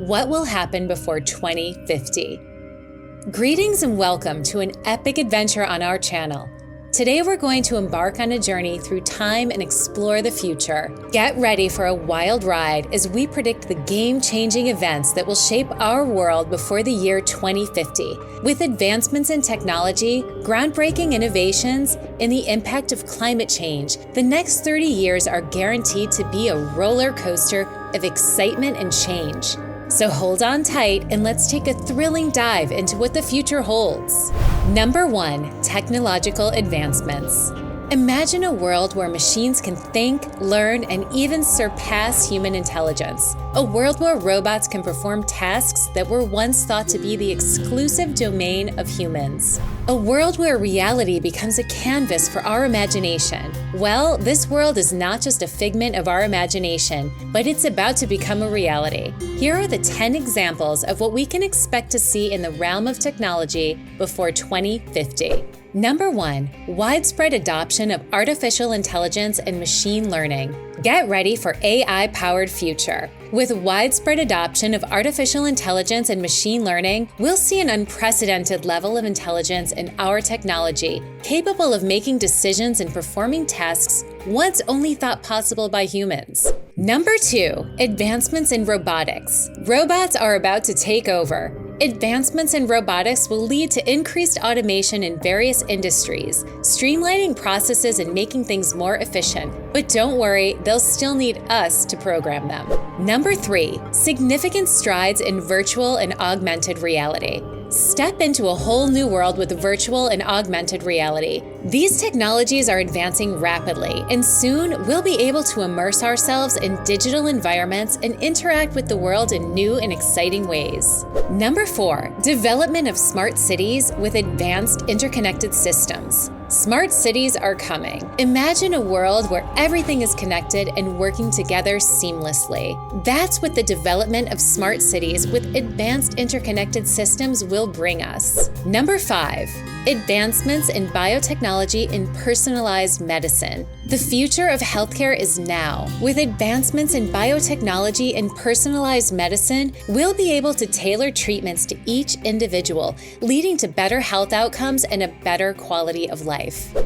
What will happen before 2050? Greetings and welcome to an epic adventure on our channel. Today we're going to embark on a journey through time and explore the future. Get ready for a wild ride as we predict the game-changing events that will shape our world before the year 2050. With advancements in technology, groundbreaking innovations, and the impact of climate change, the next 30 years are guaranteed to be a roller coaster of excitement and change. So hold on tight and let's take a thrilling dive into what the future holds. Number 1, technological advancements. Imagine a world where machines can think, learn, and even surpass human intelligence. A world where robots can perform tasks that were once thought to be the exclusive domain of humans. A world where reality becomes a canvas for our imagination. Well, this world is not just a figment of our imagination, but it's about to become a reality. Here are the 10 examples of what we can expect to see in the realm of technology before 2050. Number 1, widespread adoption of artificial intelligence and machine learning. Get ready for AI-powered future. With widespread adoption of artificial intelligence and machine learning, we'll see an unprecedented level of intelligence in our technology, capable of making decisions and performing tasks once only thought possible by humans. Number 2, advancements in robotics. Robots are about to take over. Advancements in robotics will lead to increased automation in various industries, streamlining processes and making things more efficient. But don't worry, they'll still need us to program them. Number 3, significant strides in virtual and augmented reality. Step into a whole new world with virtual and augmented reality. These technologies are advancing rapidly, and soon we'll be able to immerse ourselves in digital environments and interact with the world in new and exciting ways. Number 4, development of smart cities with advanced interconnected systems. Smart cities are coming. Imagine a world where everything is connected and working together seamlessly. That's what the development of smart cities with advanced interconnected systems will bring us. Number 5, advancements in biotechnology and personalized medicine. The future of healthcare is now. With advancements in biotechnology and personalized medicine, we'll be able to tailor treatments to each individual, leading to better health outcomes and a better quality of life.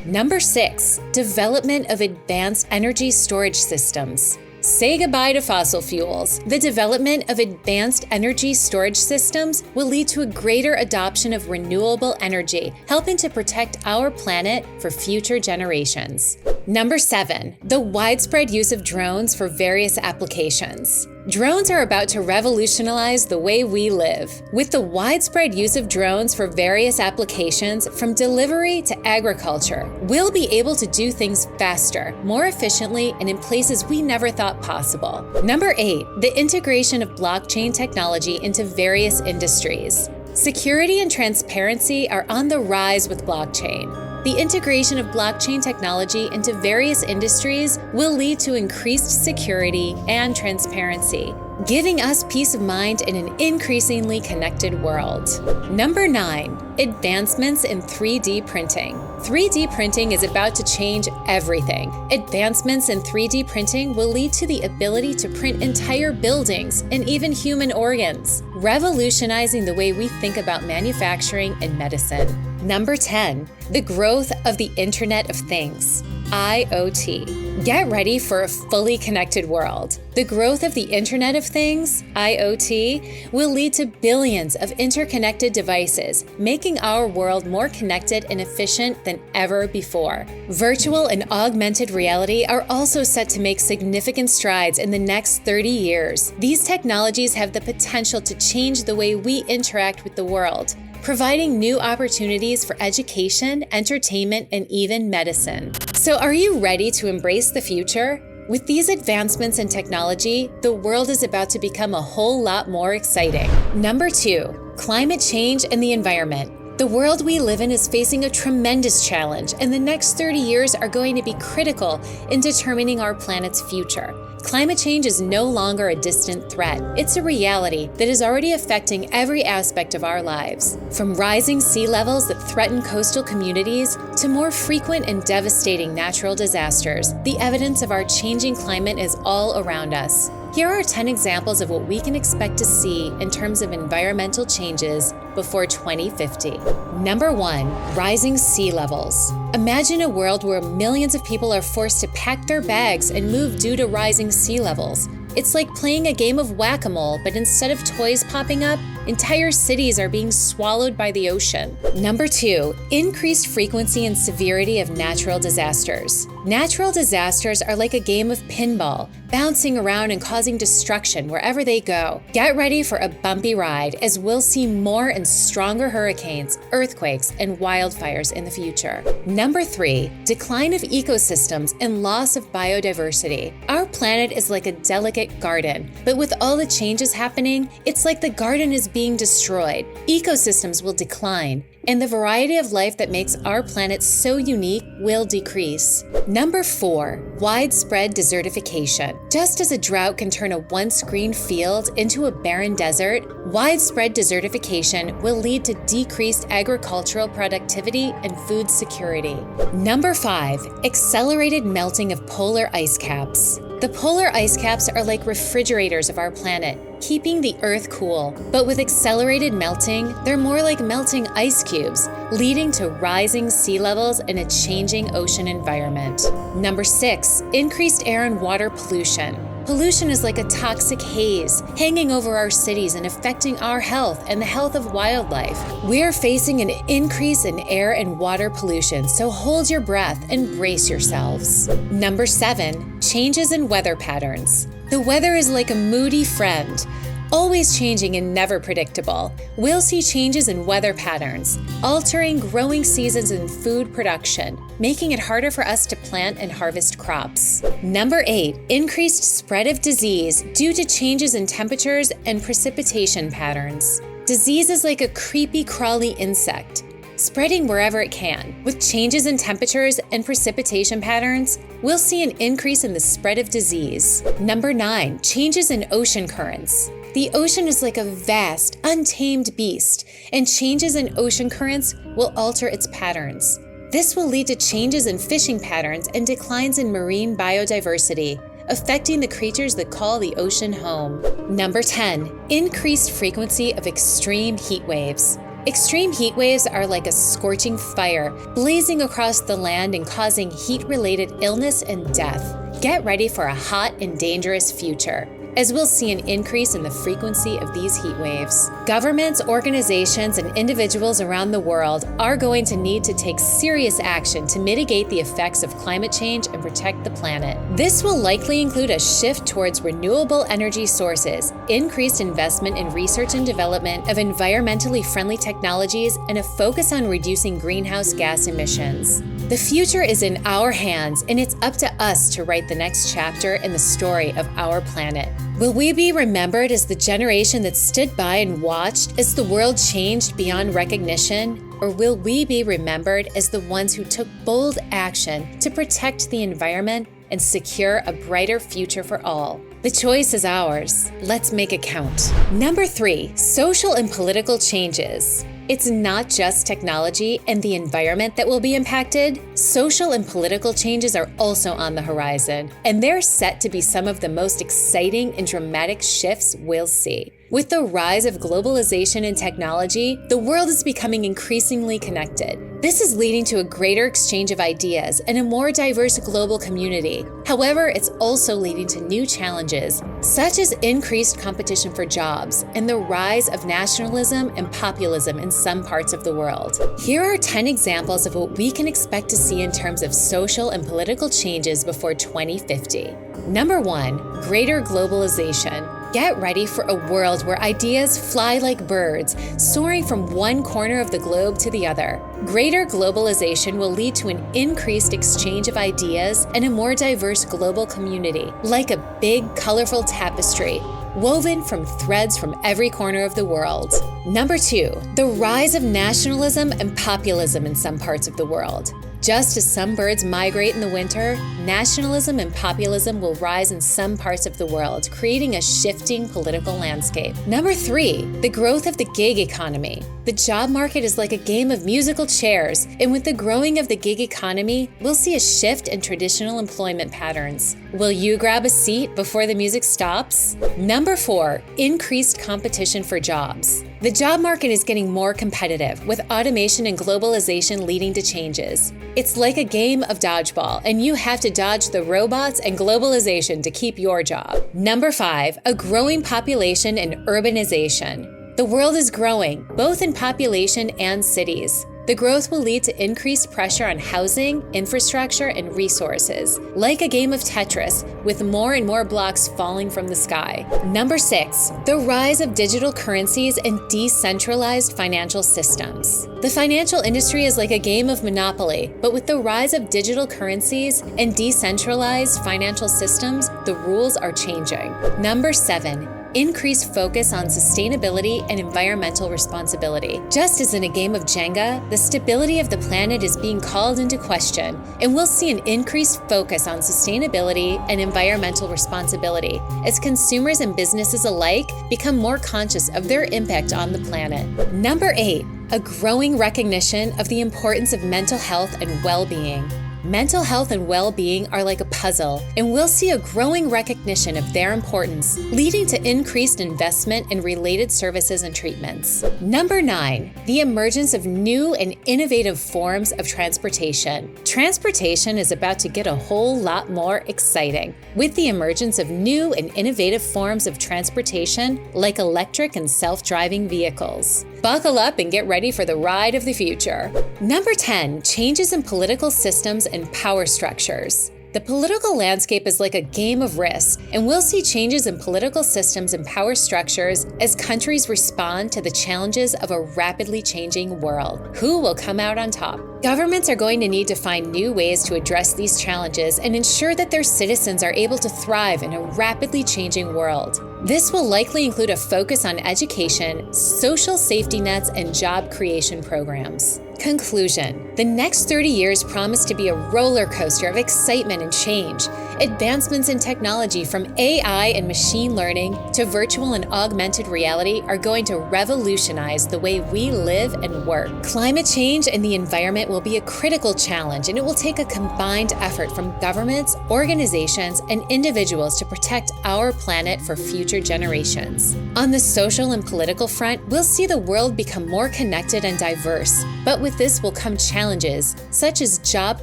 Number 6, development of advanced energy storage systems. Say goodbye to fossil fuels. The development of advanced energy storage systems will lead to a greater adoption of renewable energy, helping to protect our planet for future generations. Number 7, the widespread use of drones for various applications. Drones are about to revolutionize the way we live. With the widespread use of drones for various applications, from delivery to agriculture, we'll be able to do things faster, more efficiently, and in places we never thought possible. Number 8, the integration of blockchain technology into various industries. Security and transparency are on the rise with blockchain. The integration of blockchain technology into various industries will lead to increased security and transparency, giving us peace of mind in an increasingly connected world. Number 9, advancements in 3D printing. 3D printing is about to change everything. Advancements in 3D printing will lead to the ability to print entire buildings and even human organs, revolutionizing the way we think about manufacturing and medicine. Number 10, the growth of the Internet of Things, IoT. Get ready for a fully connected world. The growth of the Internet of Things, IoT, will lead to billions of interconnected devices, making our world more connected and efficient than ever before. Virtual and augmented reality are also set to make significant strides in the next 30 years. These technologies have the potential to change the way we interact with the world, providing new opportunities for education, entertainment, and even medicine. So are you ready to embrace the future? With these advancements in technology, the world is about to become a whole lot more exciting. Number 2, climate change and the environment. The world we live in is facing a tremendous challenge, and the next 30 years are going to be critical in determining our planet's future. Climate change is no longer a distant threat. It's a reality that is already affecting every aspect of our lives. From rising sea levels that threaten coastal communities to more frequent and devastating natural disasters, the evidence of our changing climate is all around us. Here are 10 examples of what we can expect to see in terms of environmental changes before 2050. Number 1, rising sea levels. Imagine a world where millions of people are forced to pack their bags and move due to rising sea levels. It's like playing a game of whack-a-mole, but instead of toys popping up, entire cities are being swallowed by the ocean. Number 2, increased frequency and severity of natural disasters. Natural disasters are like a game of pinball, bouncing around and causing destruction wherever they go. Get ready for a bumpy ride, as we'll see more and stronger hurricanes, earthquakes, and wildfires in the future. Number 3, decline of ecosystems and loss of biodiversity. Our planet is like a delicate garden, but with all the changes happening, it's like the garden is being destroyed. Ecosystems will decline, and the variety of life that makes our planet so unique will decrease. Number 4, widespread desertification. Just as a drought can turn a once green field into a barren desert, widespread desertification will lead to decreased agricultural productivity and food security. Number 5, accelerated melting of polar ice caps. The polar ice caps are like refrigerators of our planet, keeping the Earth cool. But with accelerated melting, they're more like melting ice cubes, leading to rising sea levels and a changing ocean environment. Number 6, increased air and water pollution. Pollution is like a toxic haze hanging over our cities and affecting our health and the health of wildlife. We're facing an increase in air and water pollution, so hold your breath and brace yourselves. Number 7, changes in weather patterns. The weather is like a moody friend, always changing and never predictable. We'll see changes in weather patterns, altering growing seasons and food production, making it harder for us to plant and harvest crops. Number 8, increased spread of disease due to changes in temperatures and precipitation patterns. Disease is like a creepy, crawly insect, spreading wherever it can. With changes in temperatures and precipitation patterns, we'll see an increase in the spread of disease. Number 9, changes in ocean currents. The ocean is like a vast, untamed beast, and changes in ocean currents will alter its patterns. This will lead to changes in fishing patterns and declines in marine biodiversity, affecting the creatures that call the ocean home. Number 10, increased frequency of extreme heat waves. Extreme heat waves are like a scorching fire, blazing across the land and causing heat-related illness and death. Get ready for a hot and dangerous future, as we'll see an increase in the frequency of these heat waves. Governments, organizations, and individuals around the world are going to need to take serious action to mitigate the effects of climate change and protect the planet. This will likely include a shift towards renewable energy sources, increased investment in research and development of environmentally friendly technologies, and a focus on reducing greenhouse gas emissions. The future is in our hands, and it's up to us to write the next chapter in the story of our planet. Will we be remembered as the generation that stood by and watched as the world changed beyond recognition? Or will we be remembered as the ones who took bold action to protect the environment and secure a brighter future for all? The choice is ours. Let's make it count. Number 3, social and political changes. It's not just technology and the environment that will be impacted. Social and political changes are also on the horizon, and they're set to be some of the most exciting and dramatic shifts we'll see. With the rise of globalization and technology, the world is becoming increasingly connected. This is leading to a greater exchange of ideas and a more diverse global community. However, it's also leading to new challenges, such as increased competition for jobs and the rise of nationalism and populism in some parts of the world. Here are 10 examples of what we can expect to see in terms of social and political changes before 2050. Number 1, greater globalization. Get ready for a world where ideas fly like birds, soaring from one corner of the globe to the other. Greater globalization will lead to an increased exchange of ideas and a more diverse global community, like a big, colorful tapestry, woven from threads from every corner of the world. Number 2, the rise of nationalism and populism in some parts of the world. Just as some birds migrate in the winter, nationalism and populism will rise in some parts of the world, creating a shifting political landscape. Number 3, the growth of the gig economy. The job market is like a game of musical chairs, and with the growing of the gig economy, we'll see a shift in traditional employment patterns. Will you grab a seat before the music stops? Number 4, increased competition for jobs. The job market is getting more competitive, with automation and globalization leading to changes. It's like a game of dodgeball, and you have to dodge the robots and globalization to keep your job. Number 5, a growing population and urbanization. The world is growing, both in population and cities. The growth will lead to increased pressure on housing, infrastructure, and resources, like a game of Tetris, with more and more blocks falling from the sky. Number 6, the rise of digital currencies and decentralized financial systems. The financial industry is like a game of Monopoly, but with the rise of digital currencies and decentralized financial systems, the rules are changing. Number 7, increased focus on sustainability and environmental responsibility. Just as in a game of Jenga, the stability of the planet is being called into question, and we'll see an increased focus on sustainability and environmental responsibility as consumers and businesses alike become more conscious of their impact on the planet. Number 8, a growing recognition of the importance of mental health and well-being. Mental health and well-being are like a puzzle, and we'll see a growing recognition of their importance, leading to increased investment in related services and treatments. Number 9, the emergence of new and innovative forms of transportation. Transportation is about to get a whole lot more exciting, with the emergence of new and innovative forms of transportation like electric and self-driving vehicles. Buckle up and get ready for the ride of the future. Number 10, changes in political systems and power structures. The political landscape is like a game of risk, and we'll see changes in political systems and power structures as countries respond to the challenges of a rapidly changing world. Who will come out on top? Governments are going to need to find new ways to address these challenges and ensure that their citizens are able to thrive in a rapidly changing world. This will likely include a focus on education, social safety nets, and job creation programs. Conclusion: the next 30 years promise to be a roller coaster of excitement and change. Advancements in technology from AI and machine learning to virtual and augmented reality are going to revolutionize the way we live and work. Climate change and the environment will be a critical challenge, and it will take a combined effort from governments, organizations, and individuals to protect our planet for future generations. On the social and political front, we'll see the world become more connected and diverse, but with this will come challenges such as job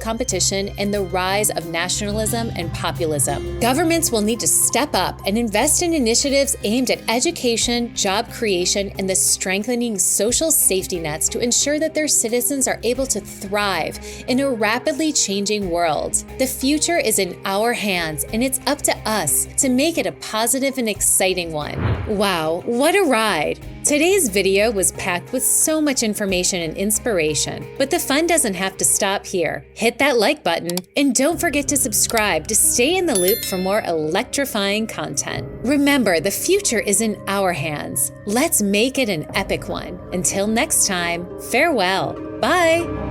competition and the rise of nationalism and populism. Governments will need to step up and invest in initiatives aimed at education, job creation, and the strengthening social safety nets to ensure that their citizens are able to thrive in a rapidly changing world. The future is in our hands, and it's up to us to make it a positive and exciting one. Wow, what a ride! Today's video was packed with so much information and inspiration, but the fun doesn't have to stop here. Hit that like button, and don't forget to subscribe to stay in the loop for more electrifying content. Remember, the future is in our hands. Let's make it an epic one. Until next time, farewell. Bye!